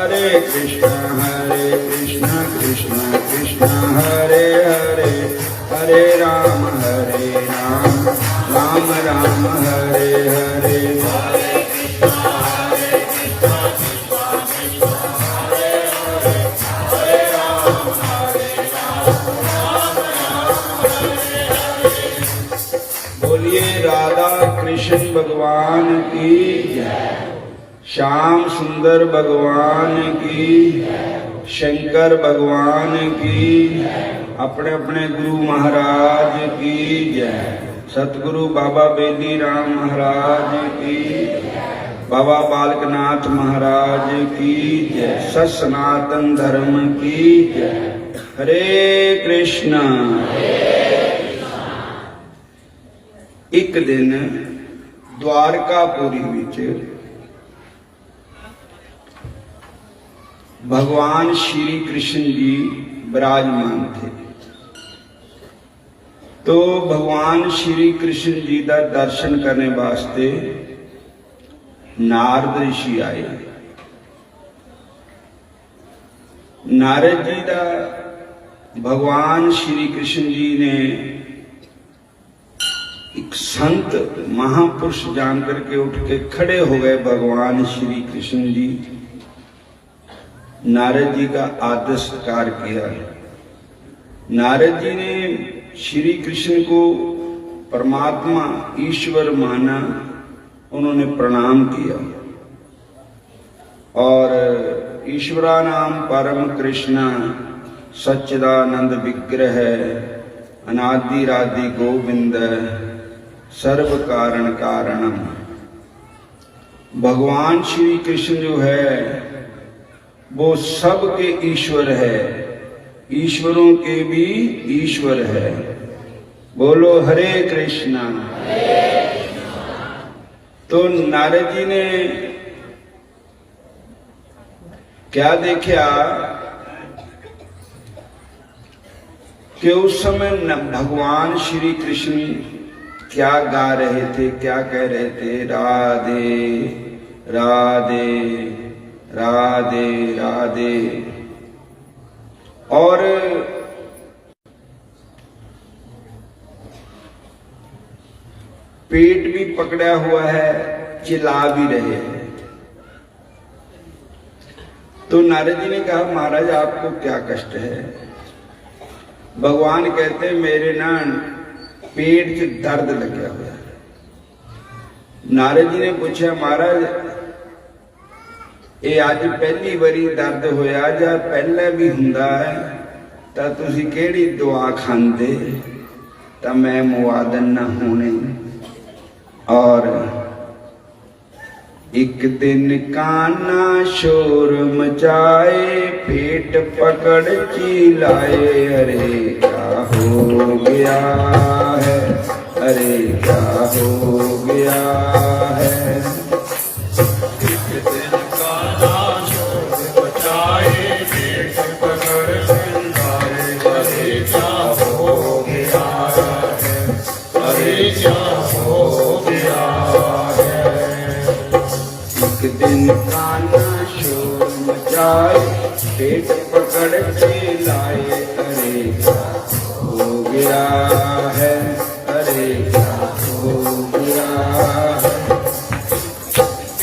हरे कृष्ण कृष्ण कृष्ण हरे हरे, हरे राम राम राम हरे हरे। बोलिए राधा कृष्ण भगवान की जय, श्याम सुंदर भगवान की, शंकर भगवान की, अपने अपने गुरु महाराज की जय, सतगुरु बाबा बेली राम महाराज की, बाबा बालकनाथ महाराज की जय, सनातन धर्म की जय। हरे कृष्ण। एक दिन द्वारकापुरी विच भगवान श्री कृष्ण जी विराजमान थे। तो भगवान श्री कृष्ण जी का दर्शन करने वास्ते नारद ऋषि आए। नारद जी का भगवान श्री कृष्ण जी ने एक संत महापुरुष जान करके उठ के खड़े हो गए। भगवान श्री कृष्ण जी नारद जी का आदर सत्कार किया। नारद जी ने श्री कृष्ण को परमात्मा ईश्वर माना, उन्होंने प्रणाम किया और ईश्वरा नाम परम कृष्ण सच्चिदानंद विग्रह अनादि राधि गोविंद सर्व कारण कारणम। भगवान श्री कृष्ण जो है वो सबके ईश्वर है, ईश्वरों के भी ईश्वर है। बोलो हरे कृष्णा। तो नारद जी ने क्या देखा कि उस समय भगवान श्री कृष्ण क्या गा रहे थे, क्या कह रहे थे? राधे राधे राधे राधे। और पेट भी पकड़ा हुआ है, चिल्ला भी रहे हैं। तो नारद जी ने कहा महाराज आपको क्या कष्ट है? भगवान कहते मेरे ना पेट से दर्द लगा हुआ है। नारद जी ने पूछा महाराज ये आज पहली बारी दर्द होया या पहले भी हुंदा है तो तुसी केड़ी दुआ खांदे तो मैं मुआदन न होने। और एक दिन कान्हा शोर मचाए, पेट पकड़ चिल्लाए, अरे क्या हो गया है, अरे क्या हो गया है। एक दिन कान्हा शोर मचाए, पेट पकड़ चिल्लाए, अरे क्या हो गया है, अरे क्या हो गया है। एक दिन कान्हा शोर मचाए, पेट पकड़ के लाए, अरे क्या हो गया है, अरे क्या हो गया है।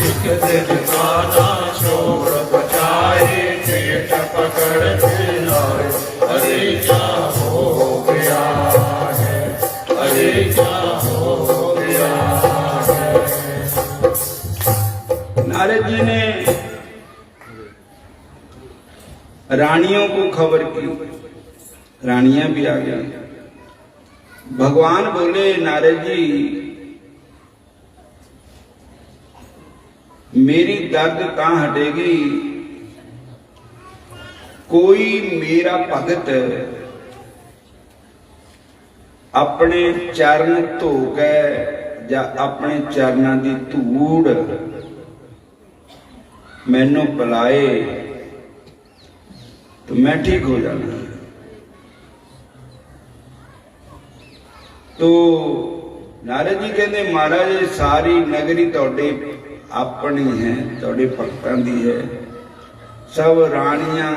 एक दिन कान्हा शोर मचाए, पेट पकड़ के लाए, अरे क्या हो गया है, अरे क्या हो गया है। नारद जी ने रानियों को खबर की, रानियां भी आ गई। भगवान बोले नारद जी मेरी दर्द कहां हटेगी, कोई मेरा भगत अपने चरण धो के या अपने चरणों की धूड़ मैनू पिलाए तो मैं ठीक हो जाना। तो नारद जी कहते महाराज सारी नगरी तुहाडे अपनी है, तुहाडे भगतां दी है, सब रानियां,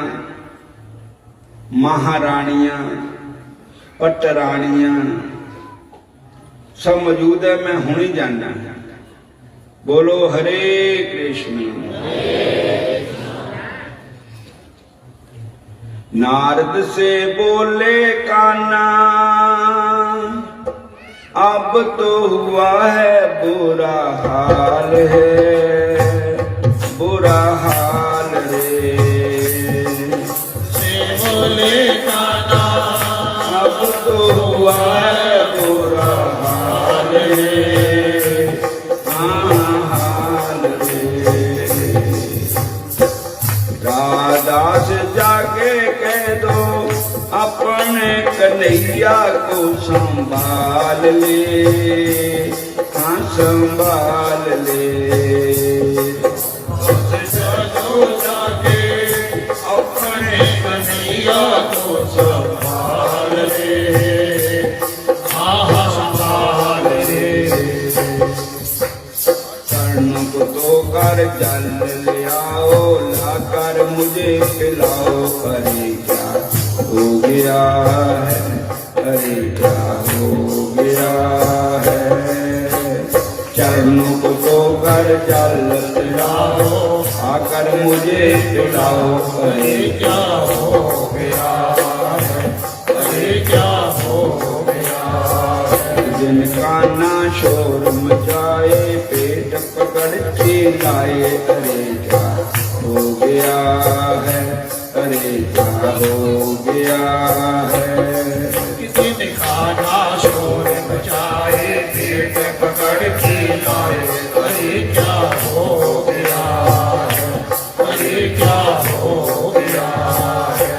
महारानियां, पटरानियां सब मौजूद है। मैं हुणे जाना। बोलो हरे कृष्ण। नारद से बोले कान्हा, अब तो हुआ है बुरा हाल है, बुरा हाल रे। से बोले कान्हा, अब तो हुआ है बुरा हाल रे, हाल रे। राधा से जाके कह दो, अपने कन्हैया को संभाल ले, हाँ संभाल ले। जाके अपने कन्हैया को संभाल ले, हाँ संभाल ले। चरणों को धोकर जल ले आओ, लाकर मुझे पिलाओ। अरे क्या हो गया है, अरे क्या हो गया है। चरणों को धोकर जल पिलाओ, आकर मुझे पिलाओ। अरे क्या हो गया है, अरे क्या हो गया है। जिनका ना शोर मचाए, पेट पकड़ चिल्लाए। अरे क्या हो गया है, अरे क्या हो गया है। किसी ने खाना शोर मचाए, पेट पकड़ चिल्लाए। अरे क्या हो गया है, अरे क्या हो गया है।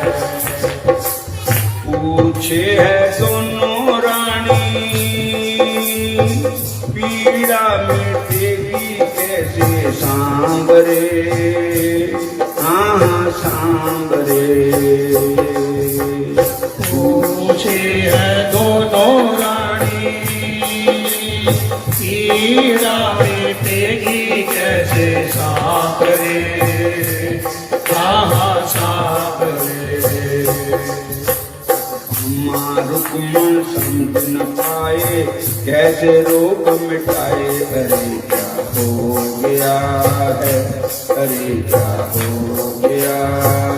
पूछे है दोनों रानी, पीड़ा मिटेगी कैसे सांबरे, हाँ सांबरे। पूछे है दोनों रानी, पीड़ा मिटेगी कैसे सांबरे, हाँ सांबरे। रुक्मण समझ न पाए, कैसे रोग मिटाए। अरे क्या हो गया है, अरे क्या हो गया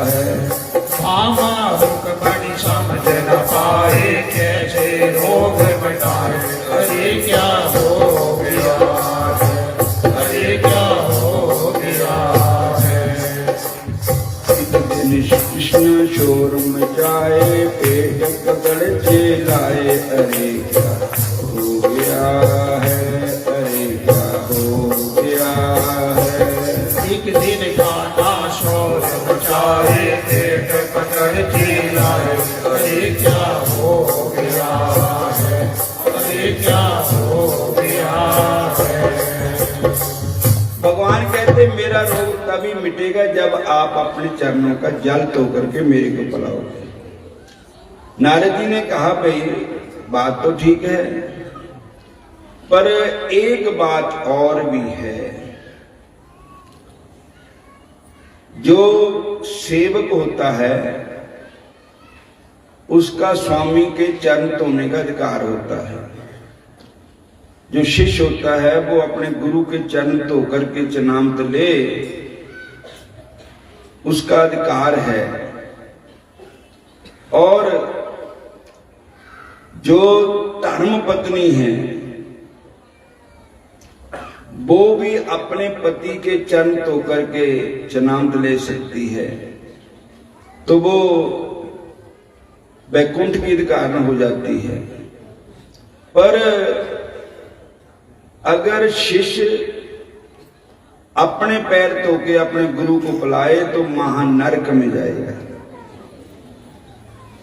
है। मामा रुक्मणी समझ न पाए, कैसे रोग मिटाए। अरे क्या हो गया है, अरे क्या हो गया है। कृष्ण शोर मचाए, पेट पकड़ चिल्लाए। अरे क्या हो गया है, अरे क्या हो गया है। एक दिन गाना शोर मचाए, पेट पकड़ चिल्लाए। अरे क्या हो गया है, अरे क्या हो गया है। भगवान कहते मेरा रोग तभी मिटेगा जब आप अपने चरणों का जल धो करके मेरे को पिलाओगे। नारद जी ने कहा भाई बात तो ठीक है, पर एक बात और भी है। जो सेवक होता है उसका स्वामी के चरण धोने का अधिकार होता है। जो शिष्य होता है वो अपने गुरु के चरण धो करके चरणामृत ले, उसका अधिकार है। और जो धर्म पत्नी है वो भी अपने पति के चरण धो करके चरणामृत ले सकती है, तो वो वैकुंठ की अधिकार हो जाती है। पर अगर शिष्य अपने पैर धो के अपने गुरु को पिलाए तो महानरक में जाएगा।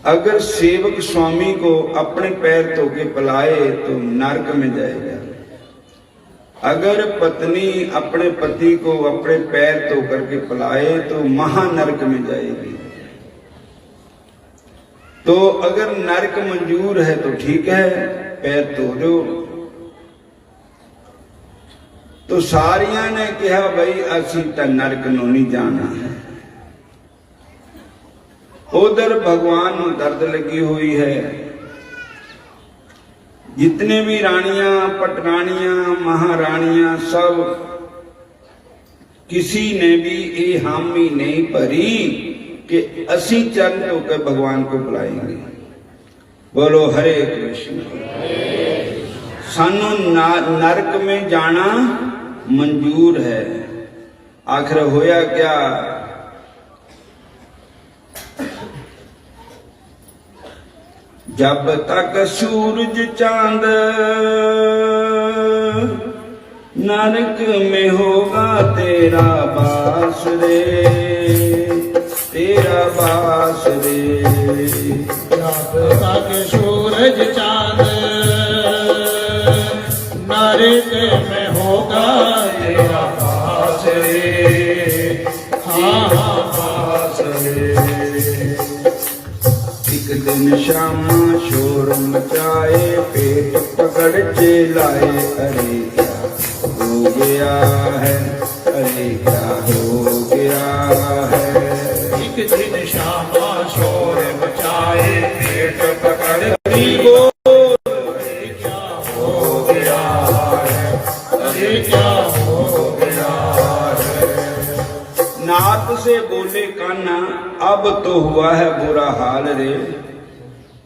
अगर सेवक स्वामी को अपने पैर धो के पिलाए तो नरक में जाएगा। अगर पत्नी अपने पति को अपने पैर धो करके पिलाए तो महानरक में जाएगी। तो अगर नरक मंजूर है तो ठीक है, पैर धो दो। तो सारिया ने कहा भाई असी तो नरक नूं नहीं जाना है, उधर भगवान को दर्द लगी हुई है। जितने भी रानियां, पटरानियां, महारानियां, सब किसी ने भी ये हामी नहीं भरी कि असी चरण होकर भगवान को बुलाएंगे। बोलो हरे कृष्ण। सानू नरक में जाना मंजूर है। आखिर होया क्या, जब तक सूरज चांद नरक में होगा तेरा बास रे, तेरा बास रे। जब तक सूरज चांद नरक में होगा तेरा बास रे, हाँ हाँ बास रे। एक दिन श्यामा शोर मचाए, पेट पकड़ चिल्लाए, अरे क्या हो गया है, अरे क्या हो गया है। एक दिन श्यामा शोर मचाए, पेट पकड़ क्या हो गया है, अरे क्या हो गया है। नाथ से बोले कान्हा, अब तो हुआ है बुरा हाल रे,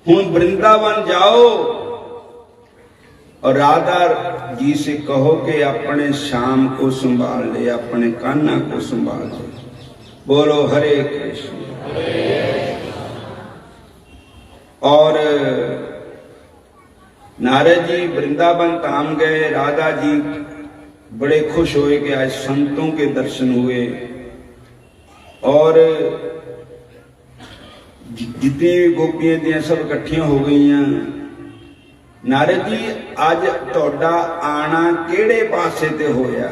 हुन वृंदावन जाओ और राधा जी से कहो कि अपने श्याम को संभाल ले, अपने कान्हा को संभाल ले। बोलो हरे कृष्ण। और नारद जी वृंदावन धाम गए। राधा जी बड़े खुश हुए कि आज संतों के दर्शन हुए। और जितनी भी गोपियां थी सब इकट्ठियां हो गई। नारद जी आज तोड़ा आना केड़े पासे ते होया?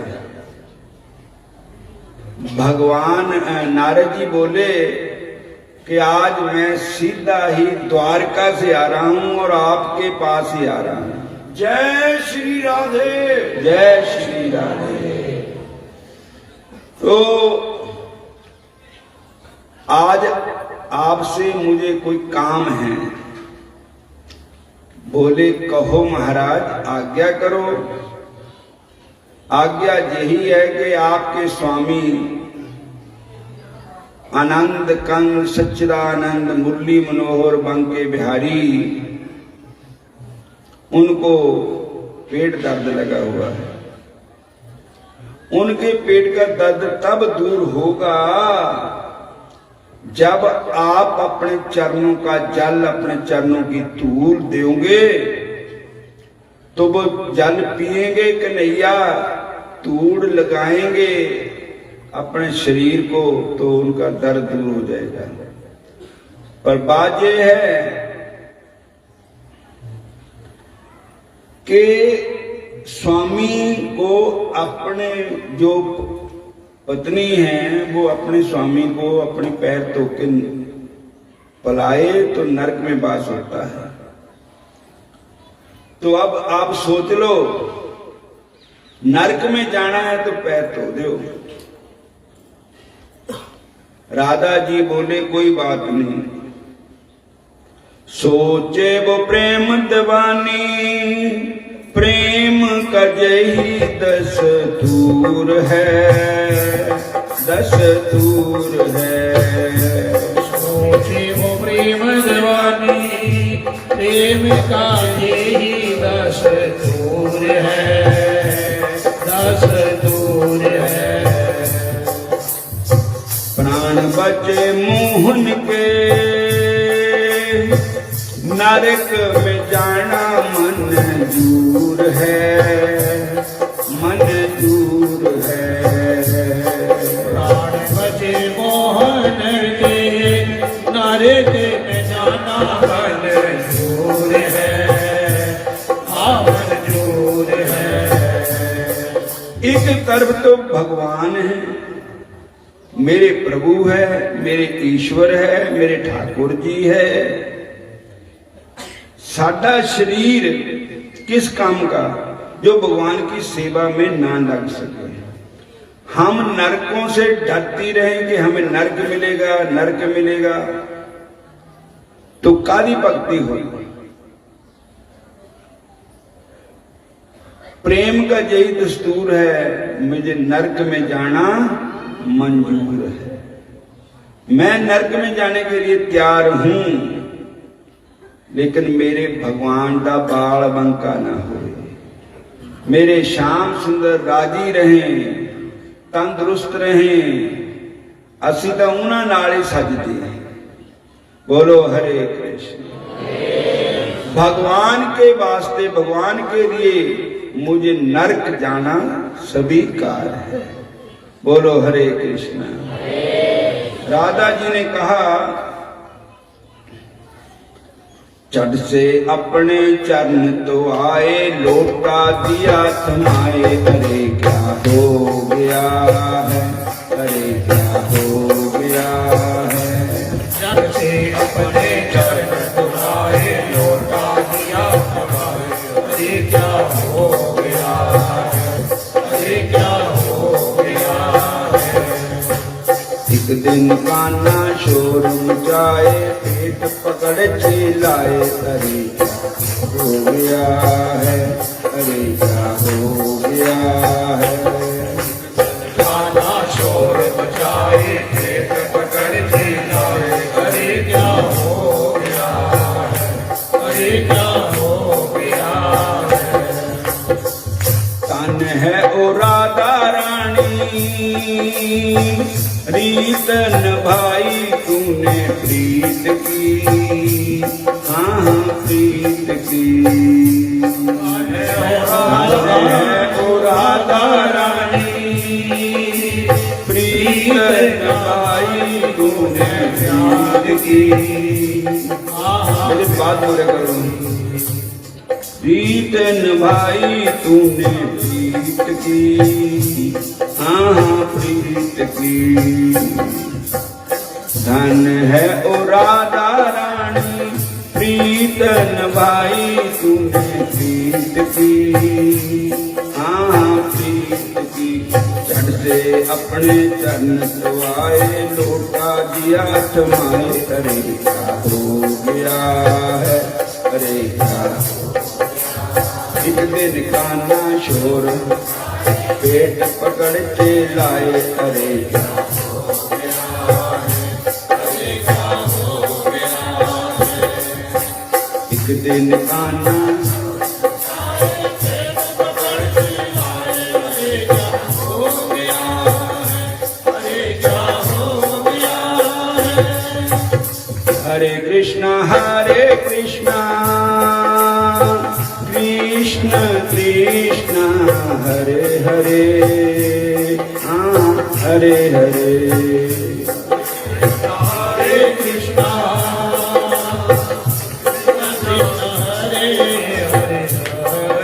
भगवान नारद जी बोले कि आज मैं सीधा ही द्वारका से आ रहा हूं और आपके पास ही आ रहा हूं। जय श्री राधे, जय श्री राधे। तो आज आपसे मुझे कोई काम है। बोले कहो महाराज, आज्ञा करो। आज्ञा यही है कि आपके स्वामी आनंद कंग सच्चिदानंद मुरली मनोहर बंके बिहारी, उनको पेट दर्द लगा हुआ है। उनके पेट का दर्द तब दूर होगा जब आप अपने चरणों का जल, अपने चरणों की धूल दोगे तो वो जल पिएंगे कन्हैया, धूल लगाएंगे अपने शरीर को तो उनका दर्द दूर हो जाएगा। पर बात यह है कि स्वामी को अपने जो पत्नी है वो अपने स्वामी को अपने पैर धो के पलाए तो नरक में वास होता है। तो अब आप सोच लो, नरक में जाना है तो पैर धो दो। राधा जी बोले कोई बात नहीं। सोचे वो प्रेम दीवानी, प्रेम का यही दस्तूर है, दस्तूर है। सोचे वो प्रेम दीवानी, प्रेम का यही दस्तूर है, दस्तूर है। प्राण बचे मोहन के, नरक में जाना मंजूर है, मंजूर है। प्राण बचे मोहन के, नरक में जाना मंजूर है, हाँ मंजूर है। एक तरफ तो भगवान है, मेरे प्रभु है, मेरे ईश्वर है, मेरे ठाकुर जी है। साडा शरीर किस काम का जो भगवान की सेवा में ना लग सके। हम नरकों से डरती रहें कि हमें नरक मिलेगा, नरक मिलेगा। तो कादी भक्ति हुई? प्रेम का यही दस्तूर है, मुझे नरक में जाना मंजूर है। मैं नरक में जाने के लिए तैयार हूं, लेकिन मेरे भगवान का बाल बंका ना हो, मेरे श्याम सुंदर राजी रहें, तंदुरुस्त रहें। असी तो उन्हां नाल ही सजदे हैं। बोलो हरे कृष्ण। भगवान के वास्ते, भगवान के लिए मुझे नरक जाना स्वीकार है। बोलो हरे कृष्ण। राधा जी ने कहा, चढ़ से अपने चरण तो आए, लोटा दिया थमाए, अरे क्या हो गया है, अरे क्या हो गया है। चढ़ से अपने चरण तो आए, लोटा दिया थमाए, अरे क्या हो गया है, अरे क्या हो गया है। एक दिन कान्हा शोर मचाए, पेट पकड़ चिल्लाए, अरे क्या हो गया है, अरे क्या हो गया है। कान्हा शोर मचाए, पेट पकड़ चिल्लाए, अरे क्या हो गया है, अरे क्या हो गया है। तन है ओ राधा रानी, रीतन भाई तूने प्रीत की, हाँ प्रीत की। तन है ओ राधा रानी, प्रीतन भाई तूने प्रीत की। मेरी बात पूरे करो। प्रीतन भाई तूने प्रीत की, हाँ प्रीत की। धन है ओ राधा रानी, प्रीतन भाई तूने प्रीत की, हाँ प्रीत की। चढ़ से अपने चरण तो आए, लोटा दिया थमाए, अरे क्या हो गया है, अरे क्या हो। एक दिन कान्हा शोर पेट पकड़ के लाए, अरे क्या हो गया है, अरे क्या हो गया है। एक दिन कान्हा हरे कृष्णा कृष्ण कृष्ण हरे हरे, हाँ हरे हरे। हरे कृष्णा कृष्ण हरे हरे, हरे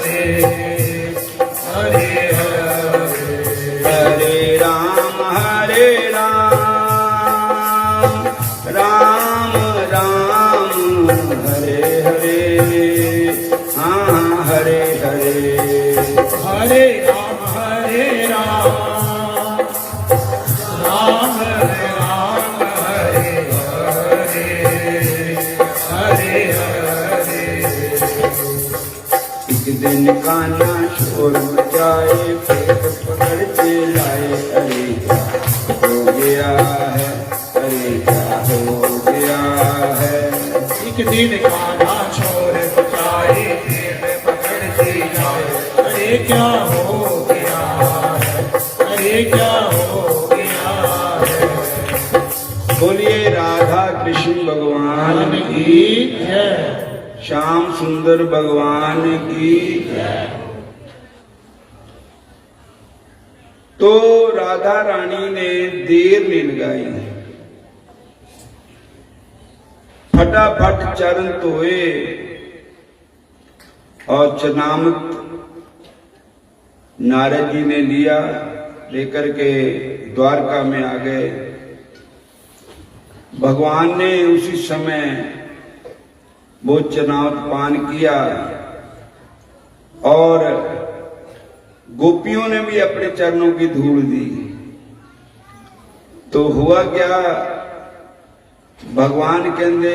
हरे हरे। हरे राम राम राम हरे हरे, हाँ हरे हरे। हरे राम राम राम हरे हरे, हरे हरे। एक दिन कान्हा शोर मचाए, पेट पकड़ के लाए, अरे क्या हो गया है, अरे क्या हो गया है। एक दिन कान्हा शोर मचाए, पेट पकड़ के लाए, अरे क्या हो गया है, अरे क्या हो गया है। बोलिए राधा कृष्ण भगवान की जय। श्याम सुंदर भगवान की। तो राधा रानी ने देर नहीं लगाई, फटाफट चरण धोए और चरणामृत नारद जी ने लिया, लेकर के द्वारका में आ गए। भगवान ने उसी समय वो चरणामृत पान किया और गोपियों ने भी अपने चरणों की धूल दी। तो हुआ क्या, भगवान कहते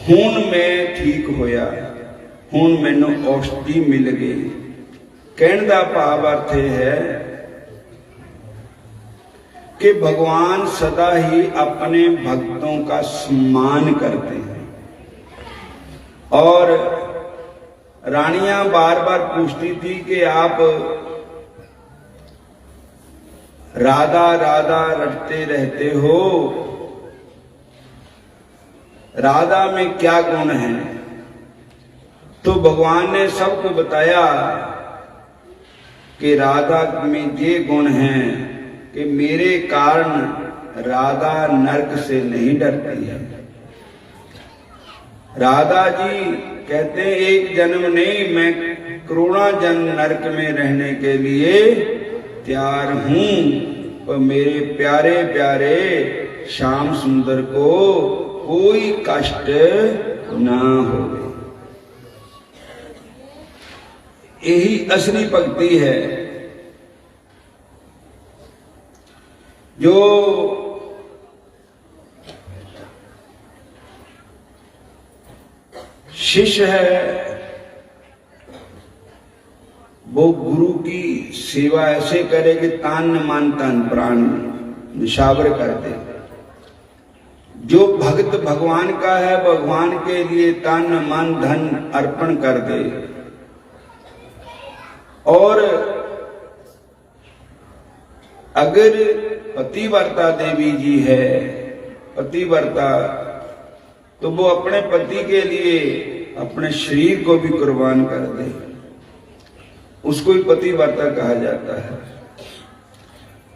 ਹੁਣ ਮੈਂ ਠੀਕ ਹੋਇਆ, ਹੁਣ ਮੈਨੂੰ ਔਸ਼ਧੀ ਮਿਲ ਗਈ। ਕਹਿਣ ਦਾ ਭਾਵ अर्थ है कि भगवान सदा ही अपने भक्तों का सम्मान करते हैं। और रानियां बार बार पूछती थी कि आप राधा राधा रटते रहते हो, राधा में क्या गुण है? तो भगवान ने सबको बताया कि राधा में ये गुण है कि मेरे कारण राधा नरक से नहीं डरती है। राधा जी कहते हैं एक जन्म नहीं, मैं करोड़ों जन्म नरक में रहने के लिए तैयार हूं, पर मेरे प्यारे प्यारे श्याम सुंदर को कोई कष्ट ना हो। यही असली भक्ति है जो शिष्य है वो गुरु की सेवा ऐसे करे कि तन मन धन प्राण निशावर कर दे। जो भक्त भगवान का है भगवान के लिए तन मन धन अर्पण कर दे। और अगर पतिव्रता देवी जी है, पतिव्रता, तो वो अपने पति के लिए अपने शरीर को भी कुर्बान कर दे, उसको ही पतिव्रता कहा जाता है।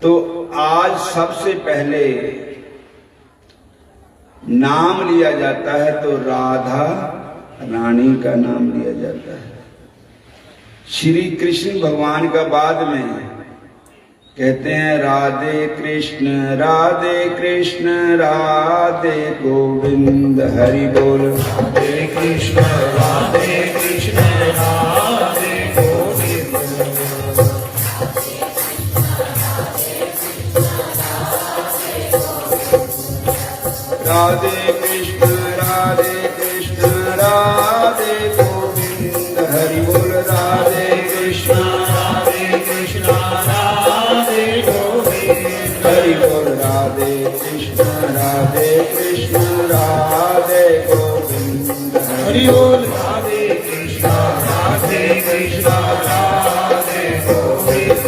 तो आज सबसे पहले नाम लिया जाता है तो राधा रानी का नाम लिया जाता है। श्री कृष्ण भगवान का बाद में कहते हैं राधे कृष्ण राधे गोविंद हरि बोल। राधे कृष्ण राधे गोविंद। राधे कृष्ण राधे गोविंद हरि बोल। राधे कृष्ण राधे गोविंद हरि बोल। राधे कृष्ण राधे गोविंद हरि बोल। राधे कृष्ण राधे गोविंद।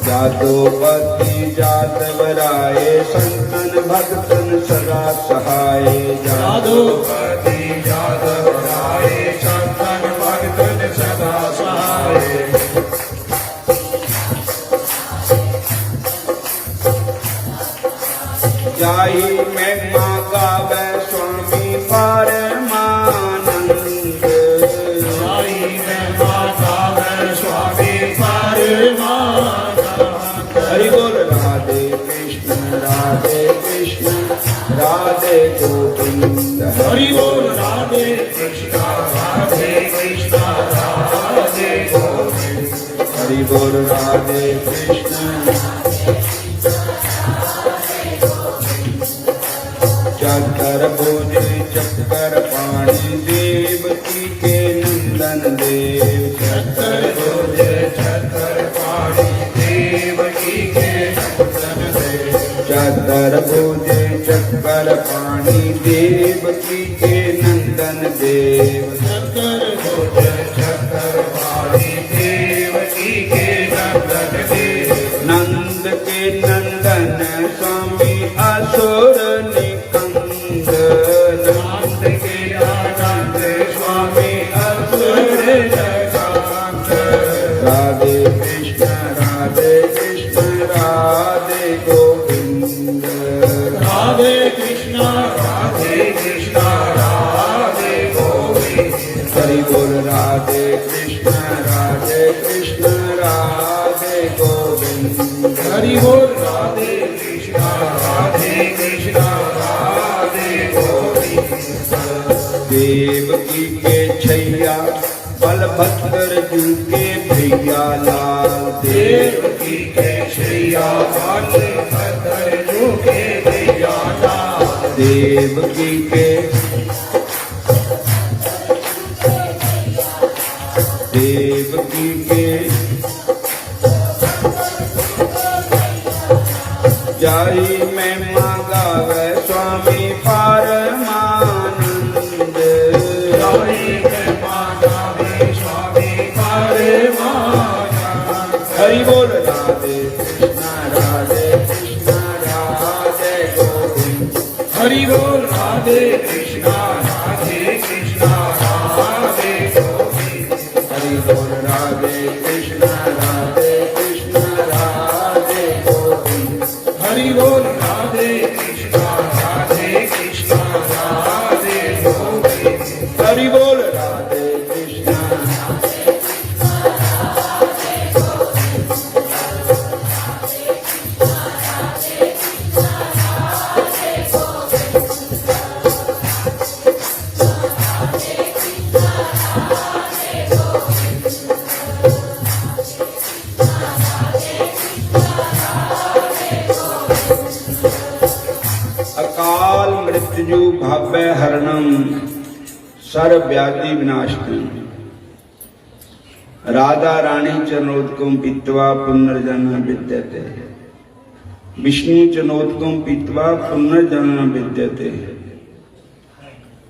जादोपति जातवराय संतन भक्तन सदा सहाय। जादोपति जातवराय संतन भक्तन सदा सहाय। जाहि महिमा गावे स्वामी परमानंद। जाहि महिमा गावे स्वामी परमानंद। हरि बोल। राधे कृष्ण राधे गोविंद हरि बोल। राधे कृष्ण राधे गोविंद। हरि बोल। राधे कृष्ण चक्कर भुज चक्कर पाणी देवकी के नंदन देव। चक्कर भुज चक्कर पाणी देवकी के नंदन देव। चक्कर भुज चक्कर पाणी देवकी के नंदन देव। चक्कर भुज चक्कर पाणी देवकी के नंदन देव। नंद के नंदन स्वामी असुर निकंद। नंद के आनंद स्वामी असुर निकंद। राधे कृष्ण राधे गोविंद। राधे कृष्ण राधे गोविंद। हरि बोल। राधे कृष्ण राधे गोविंद। हरि बोल। राधे कृष्ण राधे गोविंद। देवकी के छैया बलभद्र जू के भैया लाल। देवकी के शैया बलभद्र जू के भैया लाल। देवकी के जाई महिमा गावे स्वामी परमानंद। जाई महिमा गावे स्वामी परमानंद। हरि बोल राधे कृष्णा राधे गोविंद। हरि बोल राधे कृष्णा राधे गोविंद। हरि बोल राधे कृष्णा राधे गोविंद। हरि बोल राधे कृष्णा राधे गोविंद। हरि बोल राधे कृष्णा। अकाल मृत्यु भावै हरणम सर्व व्याधि विनाशनम। राधा रानी चरणोदकम पीत्वा पुनर्जन्म विद्यते। विष्णु चरणोदकम पीत्वा पुनर्जन्म विद्यते।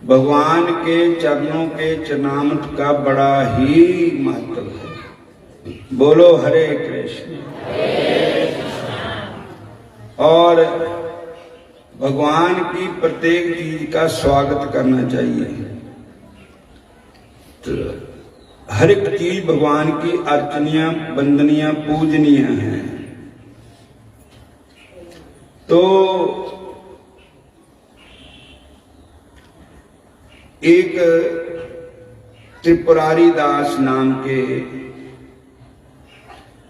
भगवान के चरणों के चरणामृत का बड़ा ही महत्व है। बोलो हरे कृष्ण। और भगवान की प्रत्येक चीज का स्वागत करना चाहिए। तो हर एक चीज भगवान की अर्चनीय वंदनीय पूजनीय है। तो एक त्रिपुरारी दास नाम के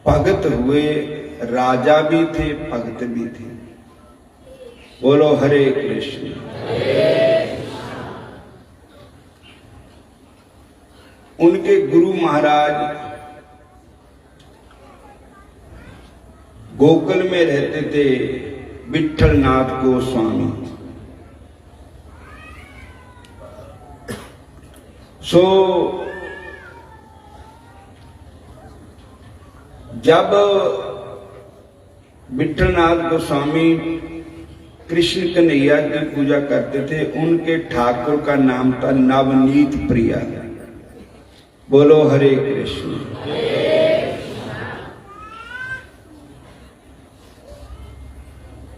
भगत हुए, राजा भी थे भगत भी थे। बोलो हरे कृष्ण। उनके गुरु महाराज गोकुल में रहते थे, विठल नाथ गोस्वामी। सो जब विठल नाथ गोस्वामी कृष्ण कन्हैया की पूजा करते थे, उनके ठाकुर का नाम था नवनीत प्रिया। बोलो हरे कृष्ण।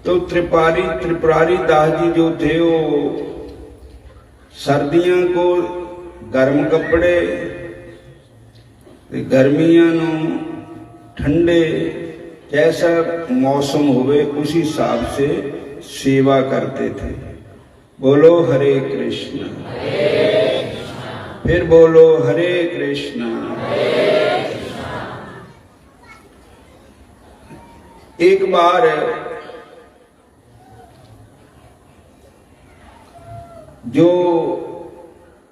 तो त्रिपुरारी दास जी जो थे, वो सर्दियों को गर्म कपड़े, गर्मियां नू ठंडे, जैसा मौसम होवे उसी हिसाब से सेवा करते थे। बोलो हरे कृष्ण। फिर बोलो हरे कृष्ण। एक बार जो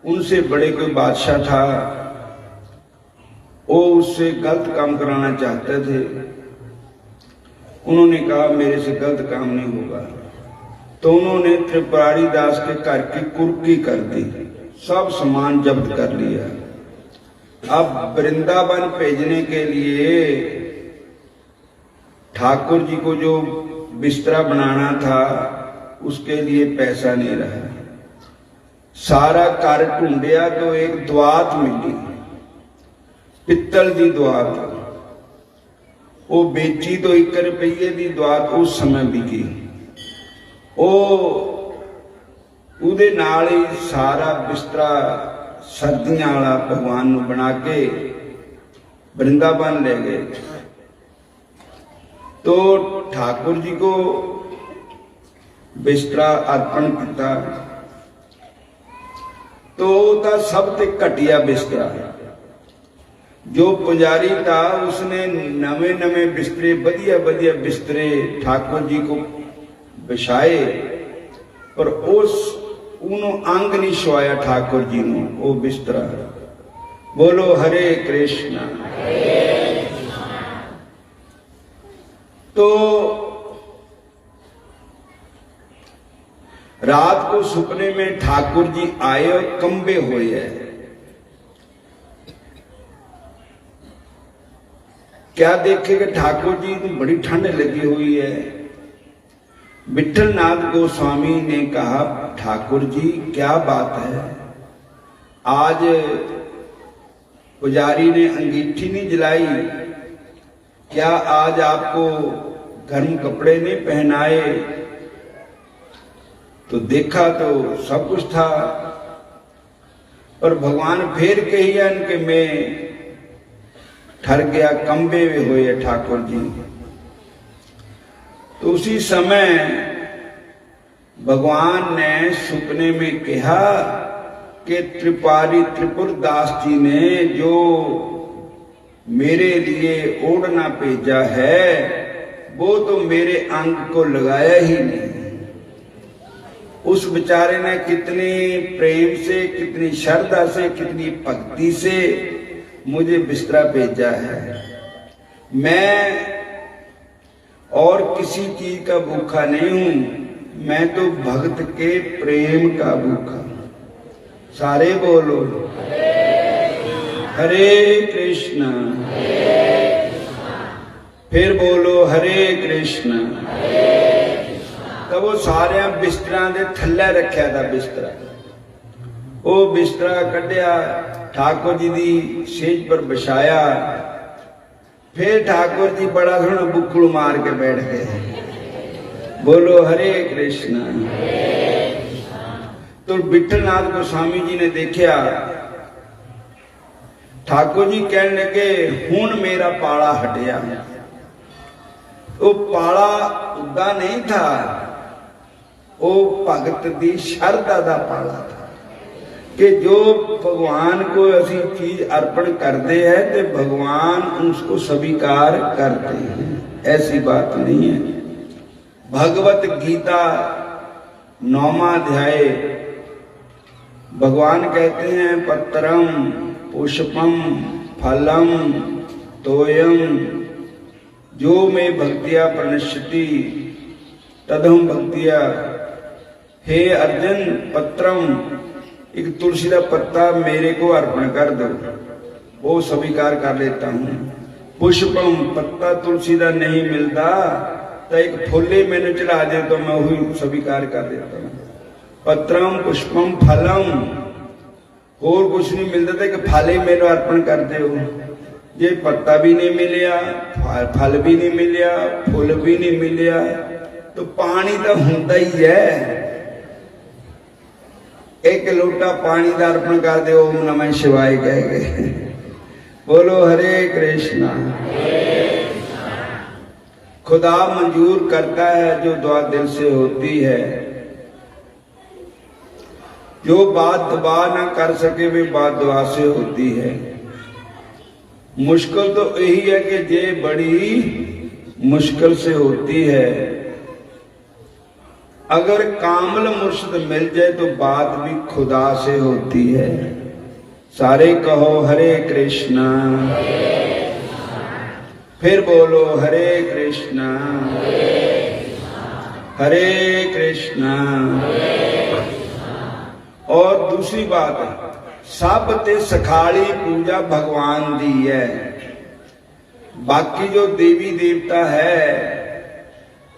उनसे बड़े कोई बादशाह था, वो उससे गलत काम कराना चाहते थे। उन्होंने कहा मेरे से गलत काम नहीं होगा। तो उन्होंने त्रिपुरारी दास के घर की कुर्की कर दी, सब सामान जब्त कर लिया। अब वृंदावन भेजने के लिए ठाकुर जी को जो बिस्तरा बनाना था, उसके लिए पैसा नहीं रहा। सारा घर ढूंढिया तो एक द्वात मिली, पित्तल की द्वात। वो बेची तो 1 रुपये की द्वात उस समय बिकी। ਉਹਦੇ ਨਾਲ ही सारा बिस्तरा सर्दियां वाला भगवान ਨੂੰ बना के वृंदावन ले गए। तो ठाकुर जी को बिस्तरा अर्पण किया, तो ਉਹਦਾ सब ते घटिया बिस्तरा। जो पुजारी था उसने नवे नवे बिस्तरे, बढ़िया बढ़िया बिस्तरे ठाकुर जी को बिछाए, पर उस अंग नहीं छुआया ठाकुर जी ने वो बिस्तरा। बोलो हरे कृष्ण। तो रात को सपने में ठाकुर जी आए और कंबे हुए हैं। क्या देखे कि ठाकुर जी को बड़ी ठंड लगी हुई है। विठलनाथ गोस्वामी ने कहा, ठाकुर जी क्या बात है, आज पुजारी ने अंगीठी नहीं जलाई, क्या आज आपको गर्म कपड़े नहीं पहनाए? तो देखा तो सब कुछ था, पर भगवान फिर कहियन कि मैं ठर गया, कंबे हुए ठाकुर जी। तो उसी समय भगवान ने सपने में कहा कि त्रिपारी त्रिपुरदास जी ने जो मेरे लिए ओढ़ना भेजा है वो तो मेरे अंग को लगाया ही नहीं। उस बेचारे ने कितनी प्रेम से, कितनी श्रद्धा से, कितनी भक्ति से मुझे बिस्तरा भेजा है। मैं और किसी चीज का भूखा नहीं हूं, मैं तो भक्त के प्रेम का भूखा। सारे बोलो हरे कृष्ण, फिर बोलो हरे कृष्ण। तब वो सारे बिस्तरा दे थल्ले रखा था बिस्तरा, वो बिस्तरा कढ़िया, ठाकुर जी दी सेज पर बिछाया, फिर ठाकुर जी बड़ा सोना बुक्कड़ मार के बैठ गए। बोलो हरे कृष्ण। तो विठलनाथ गोस्वामी जी ने देखा, ठाकुर जी कहने लगे हुण मेरा पाला हटिया। वो पाला उदा नहीं था, वो भगत दी शरधा दा पाला था कि जो भगवान को ऐसी चीज अर्पण करते हैं तो भगवान उसको स्वीकार करते हैं, ऐसी बात नहीं है। भगवत गीता 9वां अध्याय भगवान कहते हैं, पत्रम पुष्पम फलम तोयम जो में भक्तिया प्रणश्यति तदहम भक्तिया। हे अर्जुन, पत्रम एक तुलसी का पत्ता मेरे को अर्पण कर दो, वो स्वीकार कर लेता हूं। पुष्पम पत्ता तुलसी का नहीं मिलता तो एक फुले मैंने चढ़ा दे तो मैं वही स्वीकार कर देता हूं। पत्रम पुष्पम फलम, और कुछ नहीं मिलता था कि फल ही मेरे अर्पण करते हो। ये पत्ता भी नहीं मिलिया, फल भी नहीं मिलिया, फूल भी नहीं मिलिया, तो पानी तो होता ही है। एक लोटा पानी का अर्पण कर दे, ओम नमः शिवाय कह गए। बोलो हरे कृष्णा। खुदा मंजूर करता है जो दुआ दिल से होती है, जो बात दबा ना कर सके वे बात दुआ से होती है। मुश्किल तो यही है कि ये बड़ी मुश्किल से होती है। अगर कामल मुर्शिद मिल जाए तो बात भी खुदा से होती है। सारे कहो हरे कृष्णा, फिर बोलो हरे कृष्णा हरे कृष्णा। और दूसरी बात है, सब ते सखाली पूजा भगवान दी है। बाकी जो देवी देवता है,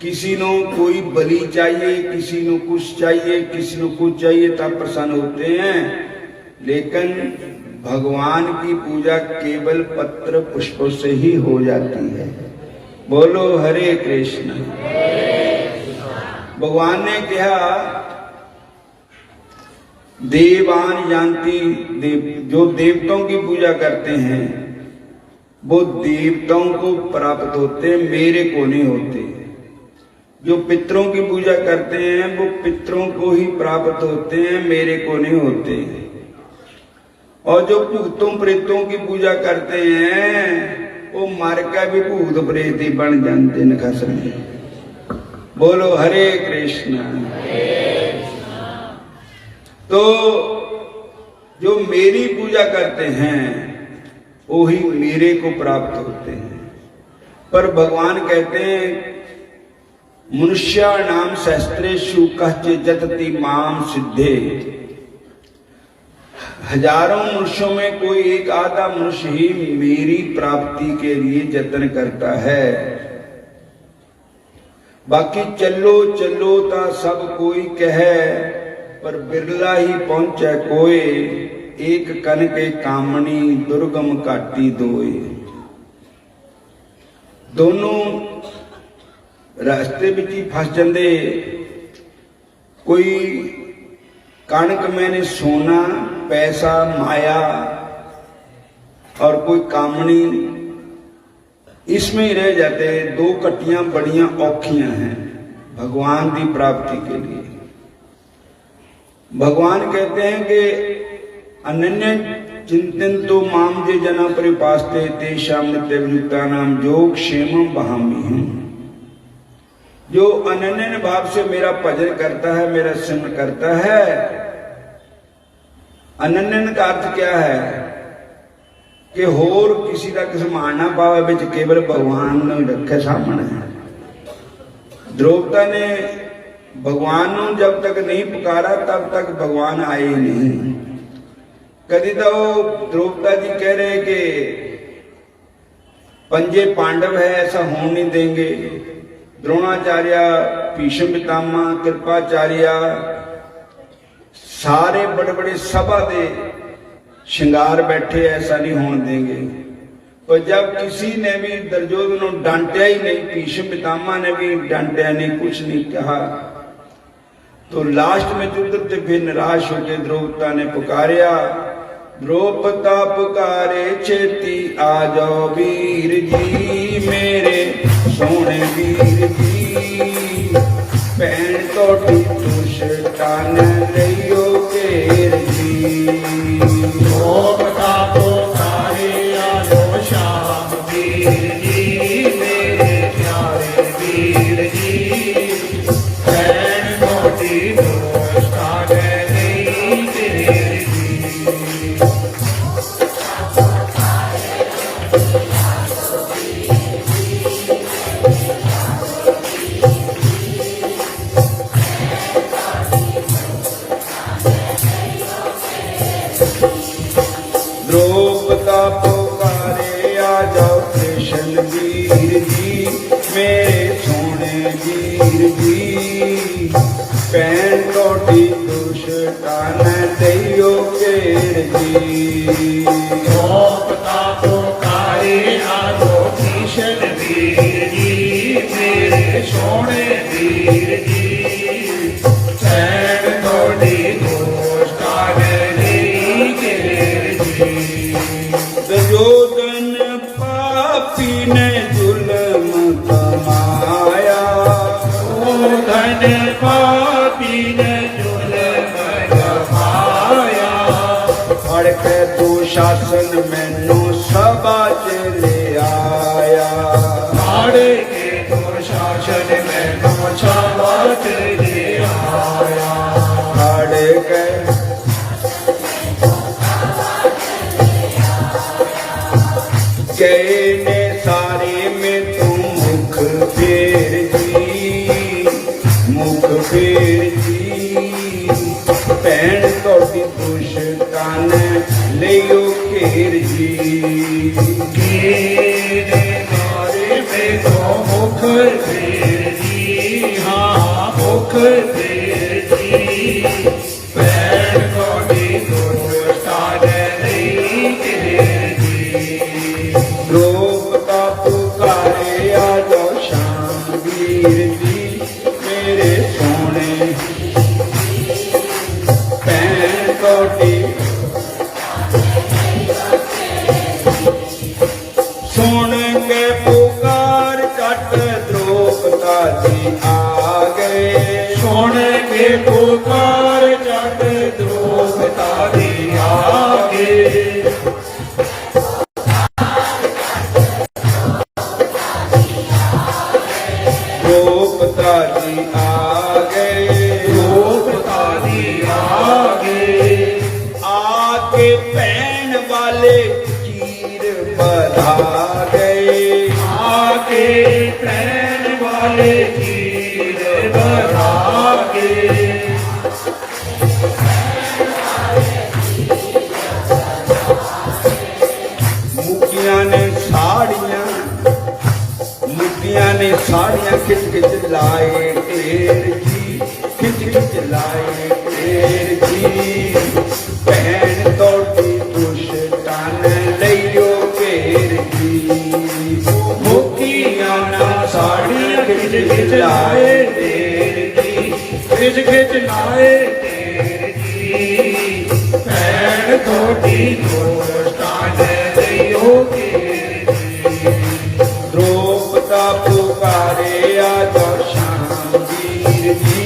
किसी को कोई बलि चाहिए, किसी को कुछ चाहिए, किसी को कुछ चाहिए तब प्रसन्न होते हैं, लेकिन भगवान की पूजा केवल पत्र पुष्पों से ही हो जाती है। बोलो हरे कृष्ण। भगवान ने कहा देवान जानती देव, जो देवताओं की पूजा करते हैं वो देवताओं को प्राप्त होते हैं, मेरे को नहीं होते। जो पितरों की पूजा करते हैं वो पितरों को ही प्राप्त होते हैं, मेरे को नहीं होते। और जो भूतों प्रेतों की पूजा करते हैं वो मर का भी भूत प्रेत ही बन जाते हैं खसमे। बोलो हरे कृष्ण। तो जो मेरी पूजा करते हैं वही मेरे को प्राप्त होते हैं। पर भगवान कहते हैं मनुष्या नाम शस्त्रेषु कश्चित् जतति माम सिद्धे। हजारों मनुष्यों में कोई एक आधा मनुष्य ही मेरी प्राप्ति के लिए जतन करता है। बाकी चलो चलो ता सब कोई कहे, पर बिरला ही पहुंचे कोई। एक कन के कामनी दुर्गम काटी दोए। दोनों रास्ते विच ही फस जांदे। कोई कणक मैंने सोना पैसा माया, और कोई कामनी, इसमें ही रह जाते। दो कटियां बड़ियां औखियां हैं भगवान की प्राप्ति के लिए। भगवान कहते हैं कि अनन्य चिंतन तो माम जे जना परिपास्ते तेषाम नित्य वियुक्ता नाम योग क्षेमम बहामी हूं। जो अनन्य भाव से मेरा भजन करता है, मेरा सिमरन करता है। अनन्य का अर्थ क्या है कि होर किसी का समान ना पावे, बिच केवल भगवान नूं रखे सामने। द्रौपदा ने भगवान नूं जब तक नहीं पुकारा तब तक भगवान आए ही नहीं। कभी तो द्रौपदा जी कह रहे कि पंजे पांडव है, ऐसा होने नहीं देंगे। द्रोणाचार्य, भीष्म पितामह, कृपाचार्य, सारे बड़े बड़े सभा दे श्रृंगार बैठे, ऐसा नहीं होने देंगे। पर जब किसी ने भी दुर्योधन को डांटा ही नहीं, भीष्म पितामह ने भी डांटा नहीं, कुछ नहीं कहा, तो लास्ट में युद्ध से फिर निराश होकर द्रौपदा ने पुकारिया, द्रौपदा पुकारे छेती आ जाओ वीर जी, मेरे सोने वीर जी। भैन तोड़ी दुष्टान लियो घेर जी। द्रौपदा पुकारे आ जाओ श्याम वीर जी, मेरे प्यारे वीर जी। भैन तोड़ी दुष्टान लियो घेर जी। द्रौपदा पुकारे आ जाओ कृष्ण वीर जी, मेरे सोने वीर जी। भैन तोड़ी दुष्टान लियो घेर जी। द्रौपदा पुकारे आ जाओ कृष्ण वीर जी, मेरे सोने वीर जी। भैन तोड़ी दुष्टान लियो घेर जी। दुर्योधन पापी ने जुल्म कमाया, धन पापी ने जुल्म कमाया। फड़ के दुशासन मैनू सभा च ले आया। मारे के दुशासन में नौछावा ले आया। फड़ के गए ने सारे में तू मुख फेर जी, मुख फेर जी। भैन तोड़ी दुष्टान लियो घेर जी। मेरे मारे में तो मुख फेर जी, हाँ मुख फेर जी। भैन तोड़ी दुष्टान लियो घेर जी। द्रौपदा पुकारे आ जाओ श्याम वीर जी, मेरे सोने। भैन तोड़ी सुन के पुकार चट द्रौपदा जी आ गए। सुन के पुकार चट द्रौपदा जी आगे। द्रौपदा जी आ गए। द्रौपदा जी आगे। आके भैन वाले चीर बधा गए। आगे भैन वाले चीर बधा के। चलाए फेर जी भैन तोड़ी दुष्टां लइयो फेर जी मुखिया ना साड़ियां खिच खिच लाए तेर जी खिच खिच लाए तेर जी भैन थोड़ी दुष्टां लइयो फेर जी द्रौपदा पुकारे आजा श्याम वीर जी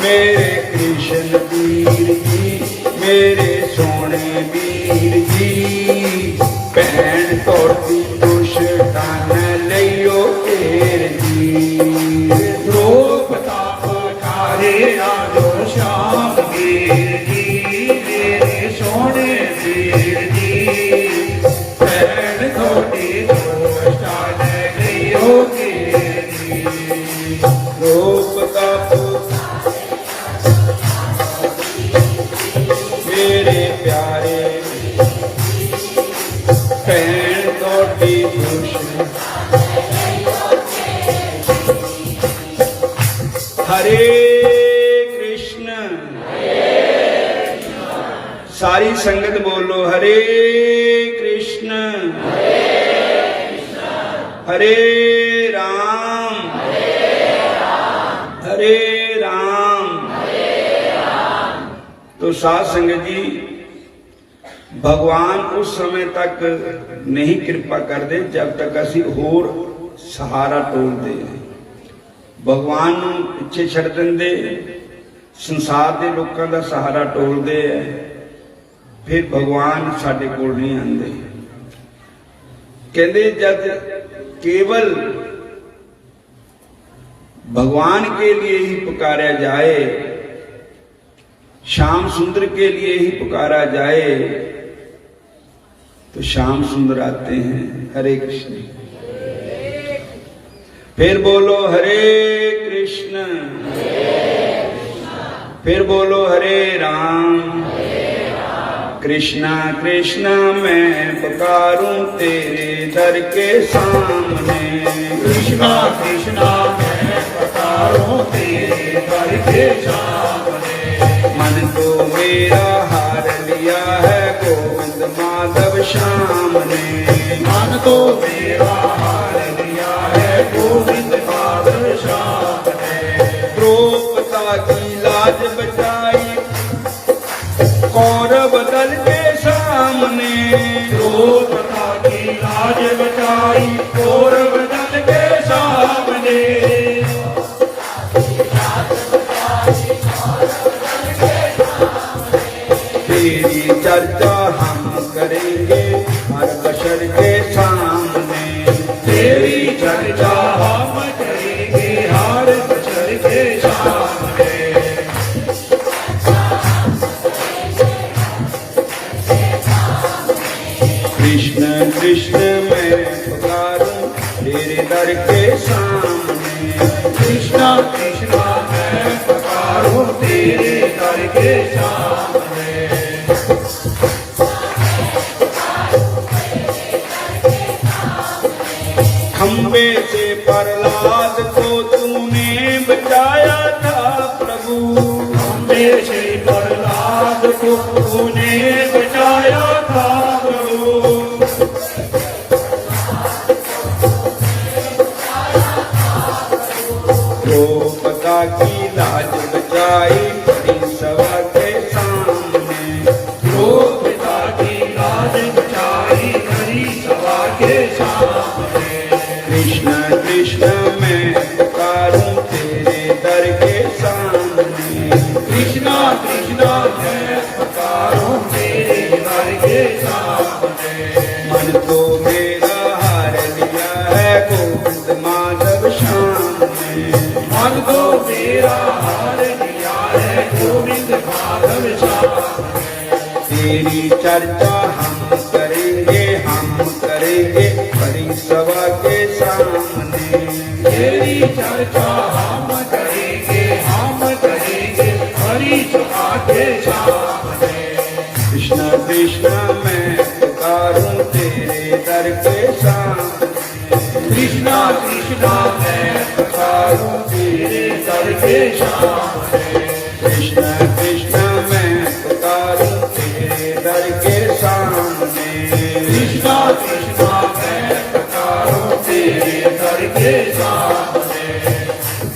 मेरे कृष्ण वीर जी मेरे सोने वीर जी भैन तोड़ी दुष्टां लइयो फेर जी द्रौपदा पुकारे आजो श्याम वीर जी मेरे सोने वीर जी भैन थोड़ी दुष्टां लइयो फेर जी द्रौपदा मेरे प्यारे भैन तोड़ी दुष्टां हरे कृष्ण सारी संगत बोलो हरे कृष्ण हरे राम हरे राम तो साध संगत जी भगवान उस समय तक नहीं कृपा करते जब तक असी होर सहारा टोलते हैं भगवान ਨੂੰ ਪਿੱਛੇ ਛੱਡ ਦਿੰਦੇ ਸੰਸਾਰ ਦੇ ਲੋਕਾਂ ਦਾ ਸਹਾਰਾ ਟੋਲਦੇ ਐ ਫਿਰ ਭਗਵਾਨ ਸਾਡੇ ਕੋਲ ਨਹੀਂ ਆਉਂਦੇ ਕਹਿੰਦੇ ਜਦ केवल भगवान के लिए ही पुकारा जाए श्याम सुंदर के लिए ही पुकारा जाए तो श्याम सुंदर आते हैं हरे कृष्ण फिर बोलो हरे कृष्ण फिर बोलो हरे राम कृष्णा कृष्णा मैं पुकारूं तेरे दर के सामने कृष्णा कृष्णा मैं पुकारूं तेरे दर के सामने मन तो मेरा हार लिया है गोविंद माधव श्याम ने मन तो मेरा हार लिया है गोविंद माधव श्याम ने द्रौपदा की लाज बचाई कौरव दल के सामने द्रौपदा की लाज बचाई कौरव दल के सामने तेरी चर्चा हम करेंगे हर बशर के सामने तेरी चर्चा हम करेंगे हर बशर के सामने कृष्ण कृष्ण मैं पुकारूं तेरे दर के सामने कृष्णा कृष्णा मैं पुकारूं तेरे दर के सामने खंबे से प्रहलाद को तूने बचाया था प्रभु खंबे से प्रहलाद को तूने बचाया था प्रभु द्रौपदा की लाज बचाई बड़ी सभा के सामने द्रौपदा की लाज बचाई हरी सभा के सामने कृष्ण कृष्ण मैं पुकारूं तेरे दर के सामने कृष्णा कृष्णा मैं पुकारूं तेरे दर के सामने मन तो मेरा हार लिया है गोविंद माधव श्याम ने मन तो मेरा हार लिया है गोविंद माधव श्याम ने तेरी चर्चा हम करेंगे बड़ी सभा के सामने तेरी चर्चा हम करेंगे हरी सभा के सामने कृष्ण कृष्ण मैं पुकारूं तेरे दर के सामने कृष्णा कृष्णा मैं पुकारूं तेरे दर के सामने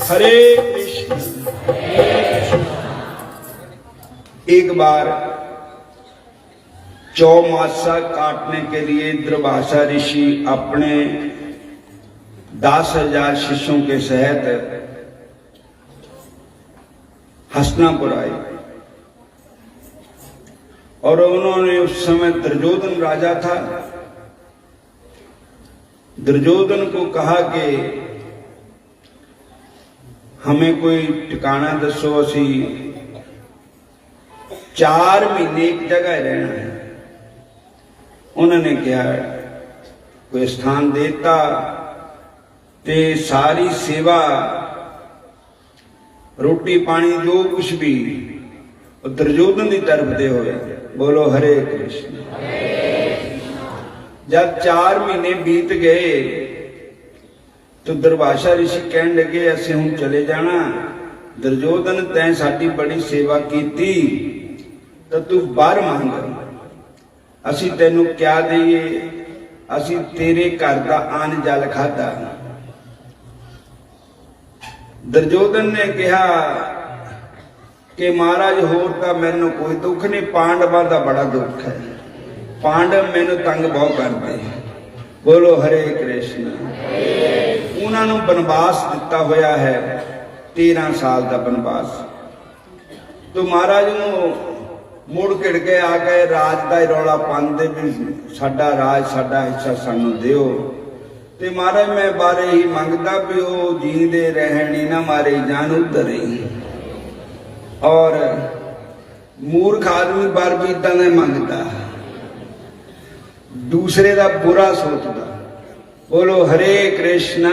हरे कृष्ण। एक बार चौमासा काटने के लिए दुर्वासा ऋषि अपने 10,000 शिष्यों के सहित हस्तिनापुर आए और उन्होंने उस समय दुर्योधन राजा था। दुर्योधन को कहा कि हमें कोई ठिकाना दसो, असी 4 महीने एक जगह रहना है। उन्होंने कहा कोई स्थान देता ते सारी सेवा रोटी पानी जो कुछ भी दुर्योधन की तरफ दे होए। बोलो हरे कृष्ण। जब 4 महीने बीत गए तो दुर्वासा ऋषि कहने लगे असीं हुण चले जाना। दुर्योधन तैं साडी बड़ी सेवा कीती तो तू बाहर मंग, असीं तैनूं क्या दईए, असीं तेरे घर दा अन्न जल खाधा। दुर्योधन ने कहा कि महाराज होर तां मैनूं कोई दुख नहीं, पांडवां दा बड़ा दुख है, पांडव मैनूं तंग बहुत करदे। बोलो हरे कृष्ण। उन्हां नूं बनवास दिता होया है 13 साल का बनवास। तो महाराज नूं मुड़ घिड़ के आ गए, राज का ही रौला पाते भी साडा राज साडा हिस्सा सानू दिओ। ते महाराज मैं बारे ही मंगदा भी वो जींदे रहनी ना मारे जान उधर ही। और मूर्ख आदमी बार भी इदा नहीं मंगता, दूसरे का बुरा सोचता। बोलो हरे कृष्ण।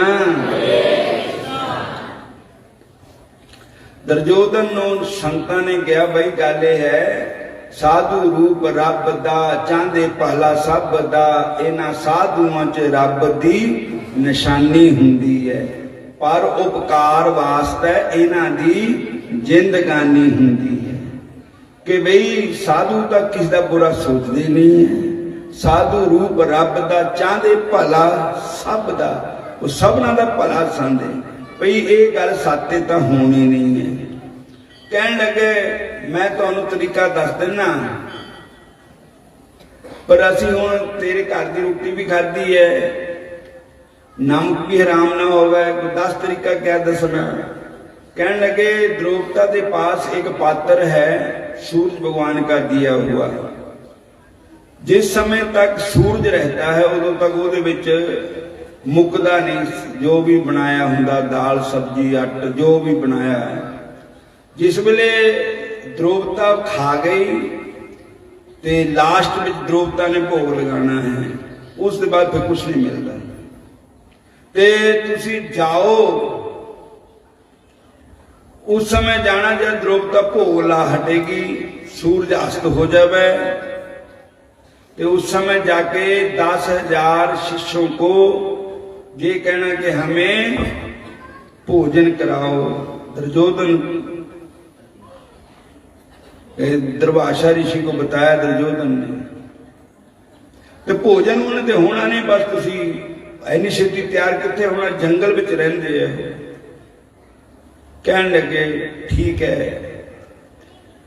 दुर्योधन नूं संतां ने कहा भाई गल है साधु रूप रब दा, चाहते भला सब दा, इन्हां साधुआं च रब दी निशानी हुंदी है, पर उपकार वास्ते इन्हां दी जिंदगानी हुंदी है। कि बई साधु तो किसी का बुरा सोचते नहीं है, साधु रूप रब दा, चाहते भला सब दा, वो सबना दा भला चाहते। भई ये गल सत्य तो होनी नहीं है। कहन लगे मैं तुहानू तरीका दस देना, पर असीं हुण तेरे घर की रोटी भी खाधी है, नमक भी हराम ना होवे, कोई 10 तरीका क्या दसना। कहन लगे द्रौपदा के पास एक पात्र है सूरज भगवान का दिया हुआ, जिस समय तक सूरज रहता है उदों तक वो मुकदा नहीं, जो भी बनाया हुंदा दाल सब्जी आटा जो भी बनाया है। जिस वेले द्रौपदा खा गई ते लास्ट में द्रौपदा ने भोग लगाना है, उसके बाद फिर कुछ नहीं मिलता। ते तुसी जाओ उस समय जाना जब द्रौपदा भोग ला हटेगी, सूरज अस्त हो जाए, तो उस समय जाके 10,000 शिष्यों को ये कहना कि हमें भोजन कराओ। दुर्योधन दुर्वासा ऋषि को बताया दुर्योधन ने, तो भोजन उन्हें तो होना नहीं, बस तुसी इन्नी छेती तैयार कितने होना, जंगल में रहिंदे है। कहन लगे ठीक है।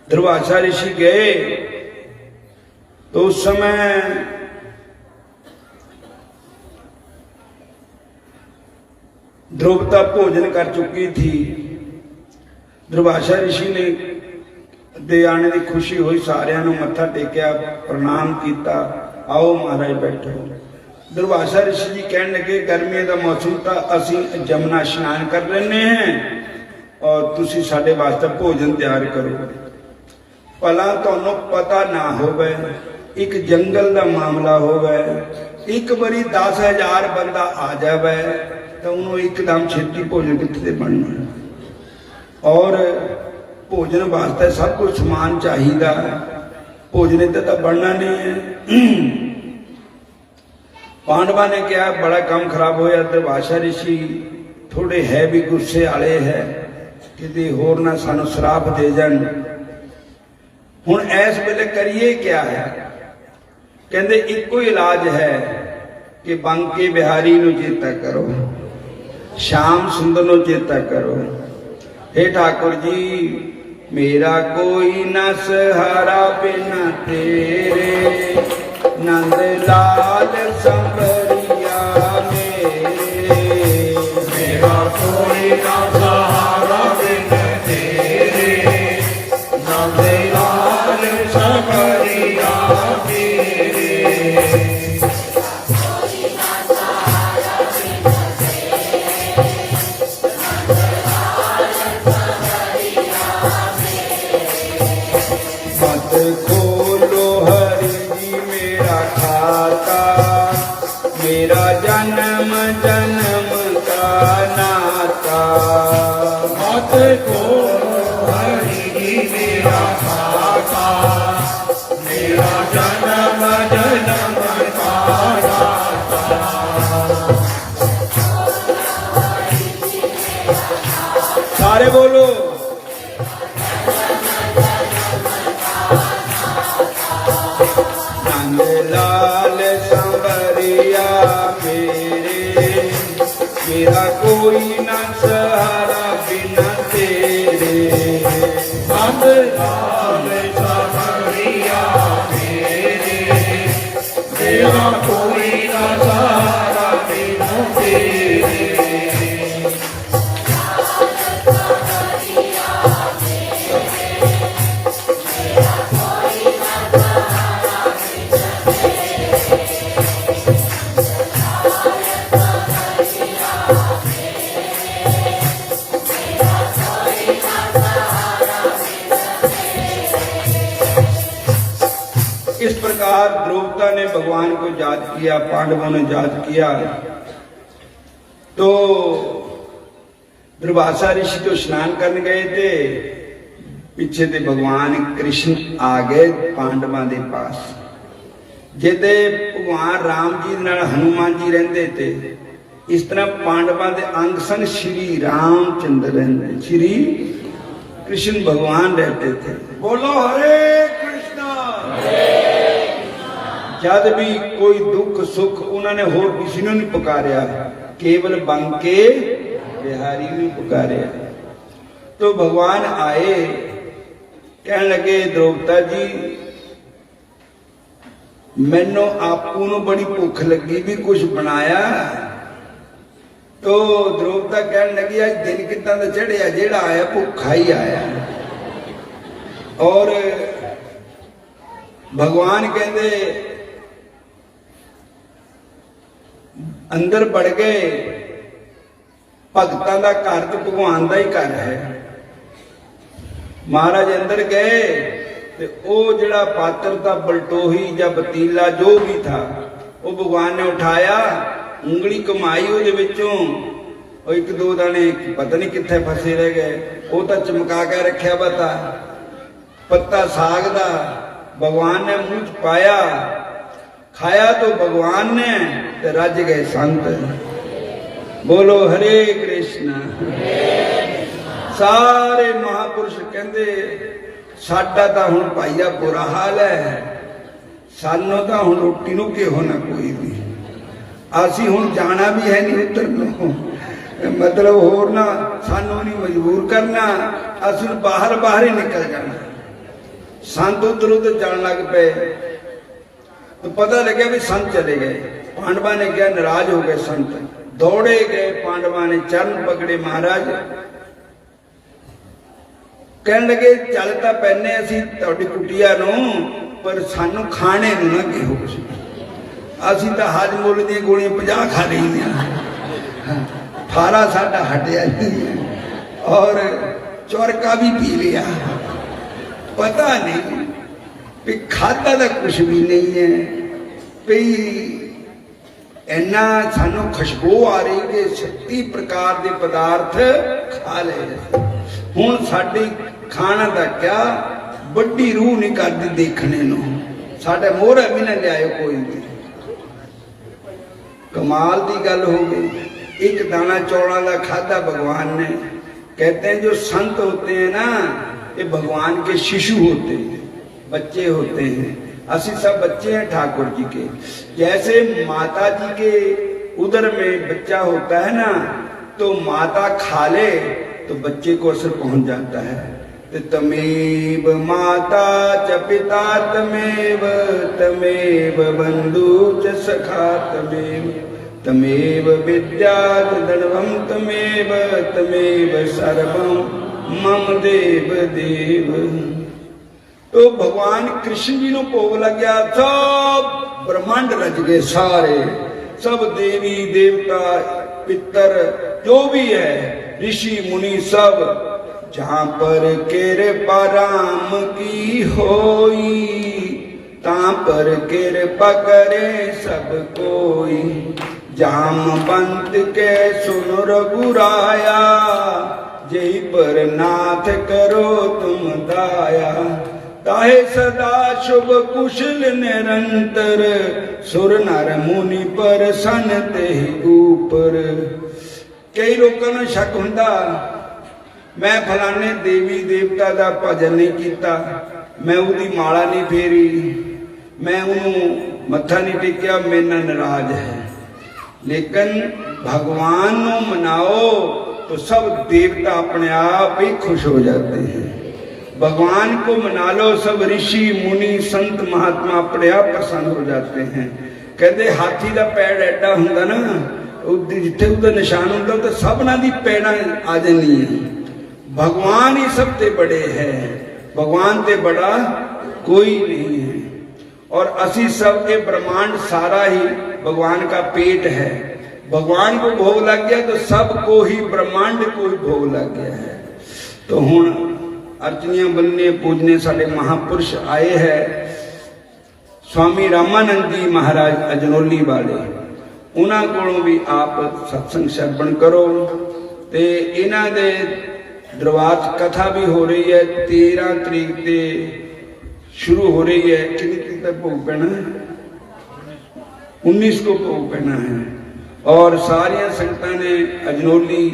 दुर्वासा ऋषि गए तो उस समय द्रौपदा भोजन कर चुकी थी। दुर्वासा ऋषि ने दे आने की खुशी हुई, सारिਆਂ ਨੂੰ मत्था टेकिया, प्रणाम किया, आओ महाराज बैठो। दुर्वासा ऋषि जी कहने लगे गर्मी का मौसम था, असी जमुना स्नान कर लेने हैं और तुसी साडे वास्ते भोजन तैयार करो। भला तुहानू पता ना होवे, एक जंगल का मामला होवे, एक बारी 10,000 बंदा आ जाए तो उन्होंने एकदम छेती भोजन कितने बनना। और भोजन वास्ते सब कुछ समान चाहिए, भोजन इधर तो बनना नहीं है। पांडवा ने कहा बड़ा काम खराब होया, दुर्वासा ऋषि थोड़े है भी गुस्से वाले है, किसी होर ना सानू श्राप दे जान। हुण इस वेले करिए क्या है? कहते एको इलाज है कि बांके बिहारी नूं चेता करो। श्याम सुंदर नो चेता करो। हे ठाकुर जी मेरा कोई न सहारा बिना तेरे, नंद लाल संवरिया मेरे। मेरा कोई ना सहारा बिन तेरे, नंद लाल संवरिया मेरे। मत खोलो हरि जी मेरा खाता, मेरा जन्म जन्म का नाता। मत को हरि जी मेरा खाता, मेरा जन्म जन्म का नाता। सारे बोलो नंद लाल संवरिया मेरे, मेरा कोई न सहारा बिना तेरे। नंद लाल संवरिया मेरे, मेरा कोई ना सहारा बिन तेरे। इस प्रकार द्रौपदा ने भगवान को याद किया, पांडवों ने याद किया। तो दुर्वासा ऋषि तो स्नान करने गए थे, पीछे ते भगवान कृष्ण आ गए पांडवों के पास। जिते भगवान राम जी दे नाल हनुमान जी रहंदे थे, इस तरह पांडवों के अंग संग श्री रामचंद्र रहंदे, श्री कृष्ण भगवान रहते थे। बोलो हरे कृष्णा। जद भी कोई दुख सुख उन्होंने होर किसी ने नहीं पुकारिया, केवल बंके बिहारी ने पुकारिया। तो भगवान आए, कह लगे द्रौपदा जी मैनू आपू नू बड़ी भुख लगी भी कुछ बनाया। तो द्रौपदा कह लगी आज दिन कितना दा चढ़िया, जेड़ा आया भुखा ही आया। और भगवान कहते अंदर बढ़ गए, भगतां दा घर तो भगवान दा ही घर है। महाराज अंदर गए ते ओ जिहड़ा पात्र था, बलटोही या पतीला जो भी था, वो भगवान ने उठाया, उंगली घुमाई ਉਹਦੇ ਵਿੱਚੋਂ ਉਹ ਇੱਕ ਦੋ ਦਾਣੇ पता नहीं कित्थे फसे रह गए, वो तो चमका के रखा पता पत्ता साग दा भगवान ने मुंह च पाया, खाया तो भगवान ने ते रज गए संत। बोलो हरे कृष्ण। सारे महापुरुष कहते साडा तां हुण भाईया बुरा हाल है, सानों तां हुण रोटी नूं किहो ना कोई भी, असी हुण जाना भी है नहीं उधर नूं, मतलब होर ना सानों नहीं मजबूर करना, असी बाहर बाहर ही निकल जाना। संत उधर उधर जान लग पे, तो पता लगे भी संत चले गए। पांडवा ने क्या नाराज हो गए, संत दौड़े गए, पांडवा ने चरण पकड़े। महाराज कह लगे चल तां पैने असी तुहाडी कुटिया नूं, पर सानू खाने नूं ना किहो, असी तां हज मुल दी गोलियां 50 खा लईआं, 18 साडा हटिया नहीं है, और चौरका भी पी लिया। पता नहीं भी खादा तो कुछ भी नहीं है, भी इन्ना सानू खुशबू आ रही कि 36 प्रकार के पदार्थ खा ले। हुण साडी खाना का क्या बड़ी रूह नहीं करती देखने नूं, साडे मोहरा भी ना लियाओ कोई भी। कमाल की गल हो गई। एक दाना चौलों का खादा भगवान ने। कहते हैं जो संत होते हैं ना, ये भगवान के शिशु होते हैं, बच्चे होते हैं। असी सब बच्चे हैं ठाकुर जी के। जैसे माता जी के उदर में बच्चा होता है ना, तो माता खा ले तो बच्चे को असर पहुंच जाता है। तो तमेव माता च पिता तमेव तमेव बंधु च सखा तमेव तमेव विद्या धनवम तमेव तमेव सर्वम मम देव देव। तो भगवान कृष्ण जी को भोग लग गया, सब ब्रह्मांड रच गए सारे, सब देवी देवता पितर जो भी है ऋषि मुनि सब। जहां पर कृपा राम की होई तां पर कृपा करे सब कोई। जामवंत के सुन रघुराया जही पर नाथ करो तुम दाया। ताहे सदा शुभ कुशल निरंतर सुर नर मुनि पर सन ते ऊपर। कई लोगों ने शक हुंदा मैं फलाने देवी देवता का भजन नहीं किया, मैं उसकी माला नहीं फेरी, मैं उन्होंने मत्था नहीं टेकिया, मेरे नाल नाराज है। लेकिन भगवान को मनाओ तो सब देवता अपने आप ही खुश हो जाते हैं। भगवान को मना लो, सब ऋषि मुनि संत महात्मा अपने आप प्रसन्न हो जाते हैं। कहते हाथी का पैर एडा हुंदा ना, जिथे उसका निशान होंदा तो सबना दी पैड़ा आ जानी है। भगवान ही सबसे बड़े है, भगवान ते बड़ा कोई नहीं है। और असी सब के ब्रह्मांड सारा ही भगवान का पेट है। भगवान को भोग लग गया तो सबको ही ब्रह्मांड को ही भोग लग गया है। तो हुण अर्चनियां बनने पूजने साडे महापुरुष आए हैं, स्वामी रामानंद जी महाराज अजनौली वाले, उन्होंने कोलों भी आप सत्संग श्रवण करो। ते इन्हां दे दरबार कथा भी हो रही है, 13 तरीक से शुरू हो रही है। कितनी तरीक तक भोग पैना है? 19 को भोग पैना है। और सारिया संगतां ने अजनौली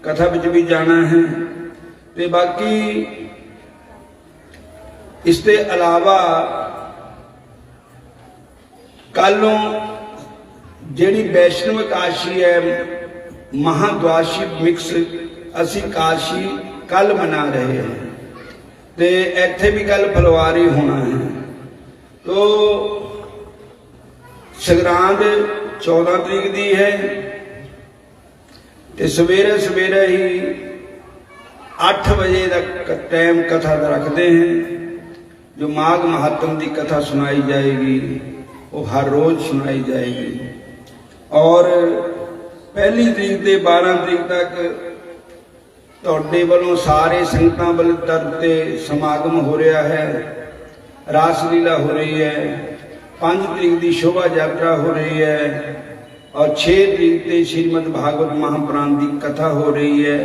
कथा विच भी जाना है। ते बाकी इसके अलावा कलों जिहड़ी वैष्णव काशी है महाद्वाशी मिक्स असी काशी कल मना रहे हैं, ते इत्थे भी कल फलवारी होना है। तो संगरांद 14 तरीक दी है, ते सवेरे सवेरे ही 8 बजे तक टाइम कथा का रखते हैं। जो माघ महात्म की कथा सुनाई जाएगी वो हर रोज सुनाई जाएगी। और 1 तरीक से 12 तरीक तक तुहाडे वालों सारे संगतां वाल तरते समागम हो रहा है, रासलीला हो रही है। 5 तरीक की शोभा यात्रा हो रही है और 6 तरीक से श्रीमद भागवत महापुराण की कथा हो रही है।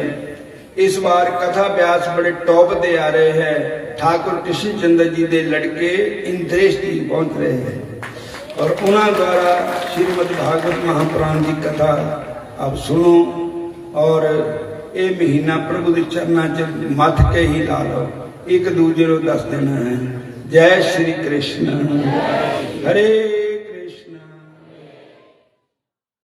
इस बार कथा व्यास बड़े टॉप दे आ रहे हैं। ठाकुर कृष्ण चंद्र जी के लड़के इंद्रेश जी पहुंच रहे हैं और उन्होंने द्वारा श्रीमद भागवत महापुराण की कथा आप सुनो। और ये महीना प्रभु के चरणों च मथ के ही ला लो, एक दूजे को दस देना है। जय श्री कृष्ण। हरे